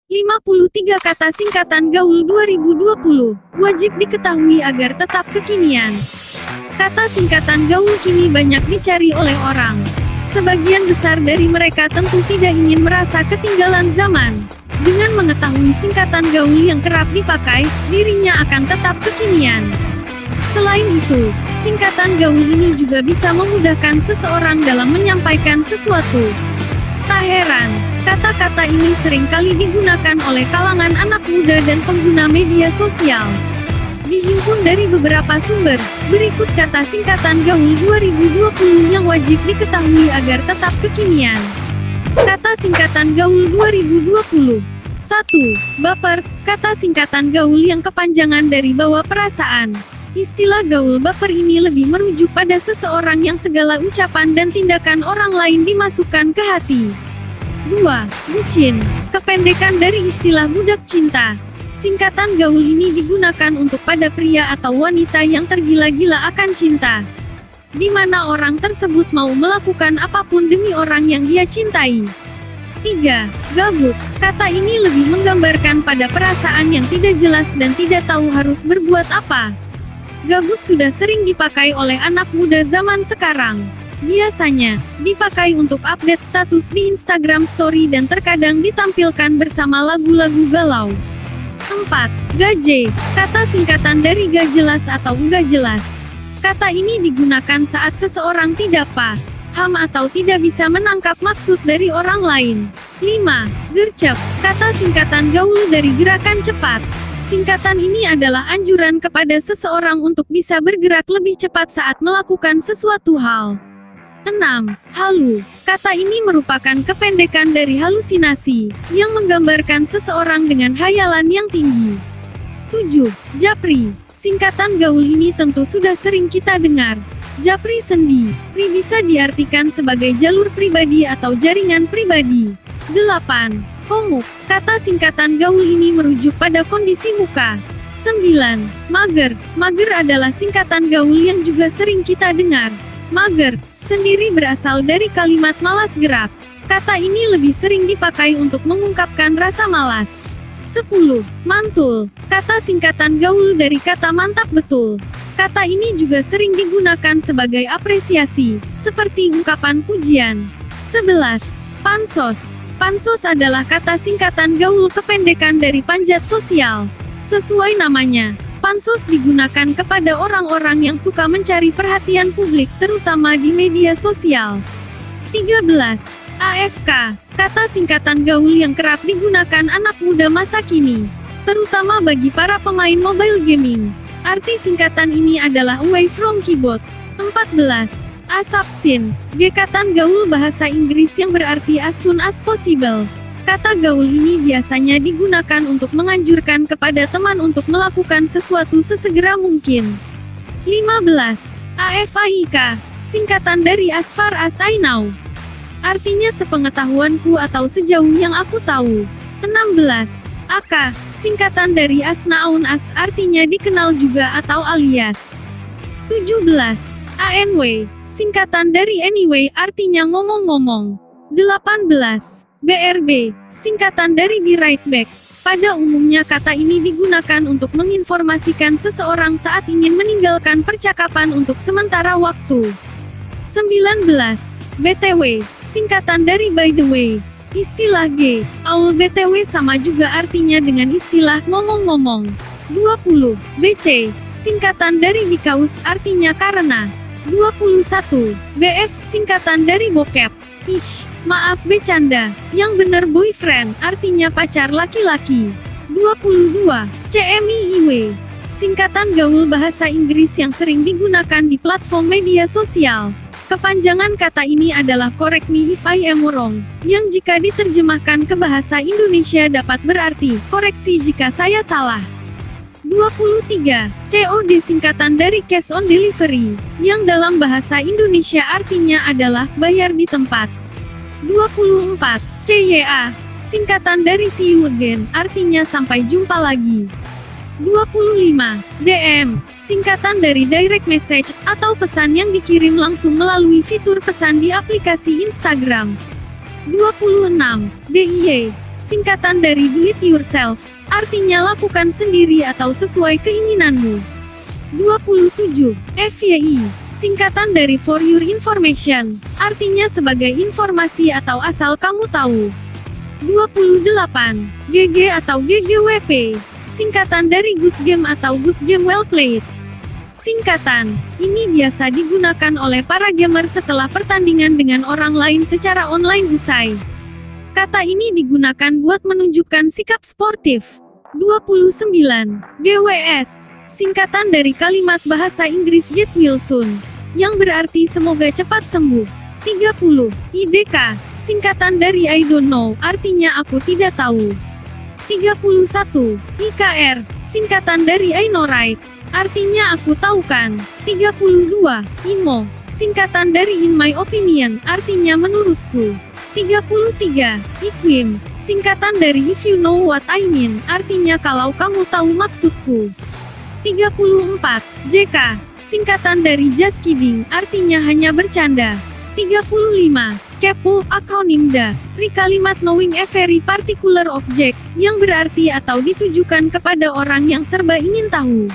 53 kata singkatan gaul 2020, wajib diketahui agar tetap kekinian. Kata singkatan gaul kini banyak dicari oleh orang. Sebagian besar dari mereka tentu tidak ingin merasa ketinggalan zaman. Dengan mengetahui singkatan gaul yang kerap dipakai, dirinya akan tetap kekinian. Selain itu, singkatan gaul ini juga bisa memudahkan seseorang dalam menyampaikan sesuatu. Tak heran, kata-kata ini sering kali digunakan oleh kalangan anak muda dan pengguna media sosial. Dihimpun dari beberapa sumber, berikut kata singkatan gaul 2020 yang wajib diketahui agar tetap kekinian. Kata singkatan gaul 2020. 1. Baper, kata singkatan gaul yang kepanjangan dari bawa perasaan. Istilah gaul baper ini lebih merujuk pada seseorang yang segala ucapan dan tindakan orang lain dimasukkan ke hati. 2. Bucin, kependekan dari istilah budak cinta. Singkatan gaul ini digunakan untuk pada pria atau wanita yang tergila-gila akan cinta, di mana orang tersebut mau melakukan apapun demi orang yang dia cintai. 3. Gabut, kata ini lebih menggambarkan pada perasaan yang tidak jelas dan tidak tahu harus berbuat apa. Gabut sudah sering dipakai oleh anak muda zaman sekarang. Biasanya, dipakai untuk update status di Instagram Story dan terkadang ditampilkan bersama lagu-lagu galau. 4. Gaje, kata singkatan dari gak jelas atau enggak jelas. Kata ini digunakan saat seseorang tidak paham atau tidak bisa menangkap maksud dari orang lain. 5. Gercep, kata singkatan gaul dari gerakan cepat. Singkatan ini adalah anjuran kepada seseorang untuk bisa bergerak lebih cepat saat melakukan sesuatu hal. 6. Halu, kata ini merupakan kependekan dari halusinasi, yang menggambarkan seseorang dengan hayalan yang tinggi. 7. Japri, singkatan gaul ini tentu sudah sering kita dengar. Japri sendiri bisa diartikan sebagai jalur pribadi atau jaringan pribadi. 8. Komuk, kata singkatan gaul ini merujuk pada kondisi muka. 9. Mager, mager adalah singkatan gaul yang juga sering kita dengar. Mager sendiri berasal dari kalimat malas gerak. Kata ini lebih sering dipakai untuk mengungkapkan rasa malas. 10. Mantul, kata singkatan gaul dari kata mantap betul. Kata ini juga sering digunakan sebagai apresiasi, seperti ungkapan pujian. 11. Pansos, pansos adalah kata singkatan gaul kependekan dari panjat sosial. Sesuai namanya, pansos digunakan kepada orang-orang yang suka mencari perhatian publik terutama di media sosial. 13. AFK, kata singkatan gaul yang kerap digunakan anak muda masa kini, terutama bagi para pemain mobile gaming. Arti singkatan ini adalah away from keyboard. 14. Asapsin, gekatan gaul bahasa Inggris yang berarti as soon as possible. Kata gaul ini biasanya digunakan untuk menganjurkan kepada teman untuk melakukan sesuatu sesegera mungkin. 15. AFAIK, singkatan dari as far as I know. Artinya sepengetahuanku atau sejauh yang aku tahu. 16. AK, singkatan dari as known as, artinya dikenal juga atau alias. 17. ANW, singkatan dari anyway, artinya ngomong-ngomong. 18. BRB, singkatan dari be right back. Pada umumnya kata ini digunakan untuk menginformasikan seseorang saat ingin meninggalkan percakapan untuk sementara waktu. 19. BTW, singkatan dari by the way. Istilah gaul BTW sama juga artinya dengan istilah ngomong-ngomong. 20. BC, singkatan dari because, artinya karena. 21. BF, singkatan dari bokep. Ish, maaf bercanda, yang bener boyfriend, artinya pacar laki-laki. 22. CMIIW, singkatan gaul bahasa Inggris yang sering digunakan di platform media sosial. Kepanjangan kata ini adalah correct me if I am wrong, yang jika diterjemahkan ke bahasa Indonesia dapat berarti, koreksi jika saya salah. 23. COD, singkatan dari cash on delivery, yang dalam bahasa Indonesia artinya adalah bayar di tempat. 24. CYA, singkatan dari see you again, artinya sampai jumpa lagi. 25. DM, singkatan dari direct message, atau pesan yang dikirim langsung melalui fitur pesan di aplikasi Instagram. 26. DIY, singkatan dari do it yourself, artinya lakukan sendiri atau sesuai keinginanmu. 27. FYI, singkatan dari for your information, artinya sebagai informasi atau asal kamu tahu. 28. GG atau GGWP, singkatan dari good game atau good game well played. Singkatan ini biasa digunakan oleh para gamer setelah pertandingan dengan orang lain secara online usai. Kata ini digunakan buat menunjukkan sikap sportif. 29. GWS, singkatan dari kalimat bahasa Inggris Get Well Soon, yang berarti semoga cepat sembuh. 30. IDK, singkatan dari I don't know, artinya aku tidak tahu. 31. IKR, singkatan dari I know right, artinya aku tahu kan. 32. IMO, singkatan dari in my opinion, artinya menurutku. 33. IQUIM, singkatan dari if you know what I mean, artinya kalau kamu tahu maksudku. 34. JK, singkatan dari just kidding, artinya hanya bercanda. 35. Kepo, akronim dari kalimat knowing a very particular object, yang berarti atau ditujukan kepada orang yang serba ingin tahu.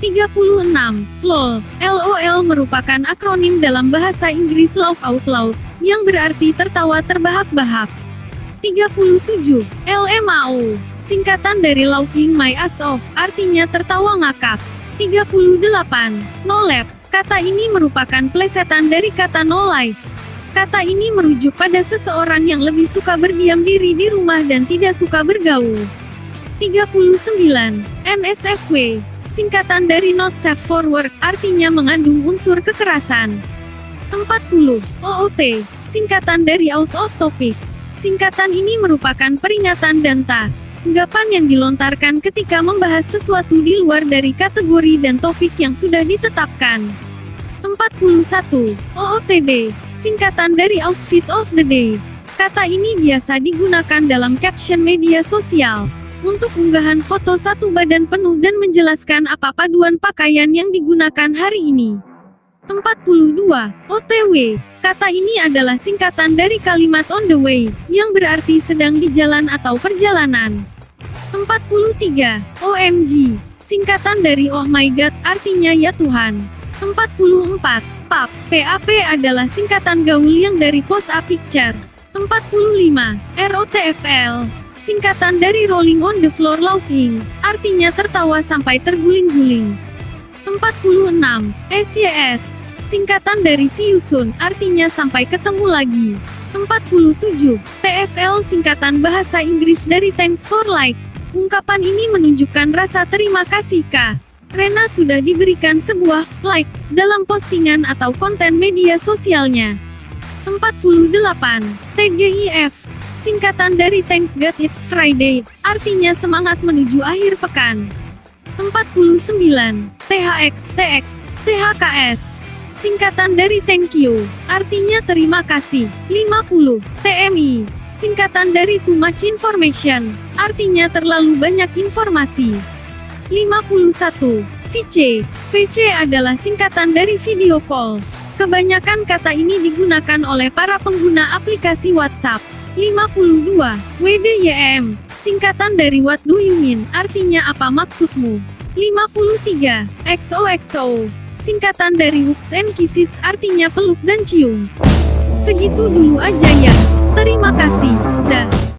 36. LOL, LOL merupakan akronim dalam bahasa Inggris laugh out loud, yang berarti tertawa terbahak-bahak. 37. LMAO, singkatan dari laughing my ass off, artinya tertawa ngakak. 38. NoLab, kata ini merupakan plesetan dari kata no life. Kata ini merujuk pada seseorang yang lebih suka berdiam diri di rumah dan tidak suka bergaul. 39. NSFW, singkatan dari not safe for work, artinya mengandung unsur kekerasan. 40. OOT, singkatan dari out of topic. Singkatan ini merupakan peringatan dan tanggapan yang dilontarkan ketika membahas sesuatu di luar dari kategori dan topik yang sudah ditetapkan. 41. OOTD, singkatan dari outfit of the day. Kata ini biasa digunakan dalam caption media sosial, untuk unggahan foto satu badan penuh dan menjelaskan apa paduan pakaian yang digunakan hari ini. 42. OTW, kata ini adalah singkatan dari kalimat on the way, yang berarti sedang di jalan atau perjalanan. 43. OMG, singkatan dari oh my god, artinya ya Tuhan. 44. PAP, PAP adalah singkatan gaul yang dari pose a picture. 45. ROTFL, singkatan dari rolling on the floor laughing, artinya tertawa sampai terguling-guling. 46. SYS, singkatan dari see you soon, artinya sampai ketemu lagi. 47. TFL, singkatan bahasa Inggris dari thanks for like. Ungkapan ini menunjukkan rasa terima kasih karena sudah diberikan sebuah like dalam postingan atau konten media sosialnya. 48. TGIF, singkatan dari Thanks God It's Friday, artinya semangat menuju akhir pekan. 49. THX, THKS, singkatan dari thank you, artinya terima kasih. 50. TMI, singkatan dari too much information, artinya terlalu banyak informasi. 51. VC adalah singkatan dari video call. Kebanyakan kata ini digunakan oleh para pengguna aplikasi WhatsApp. 52. WDYM, singkatan dari what do you mean, artinya apa maksudmu. 53. XOXO, singkatan dari hugs and kisses, artinya peluk dan cium. Segitu dulu aja ya. Terima kasih. Dah.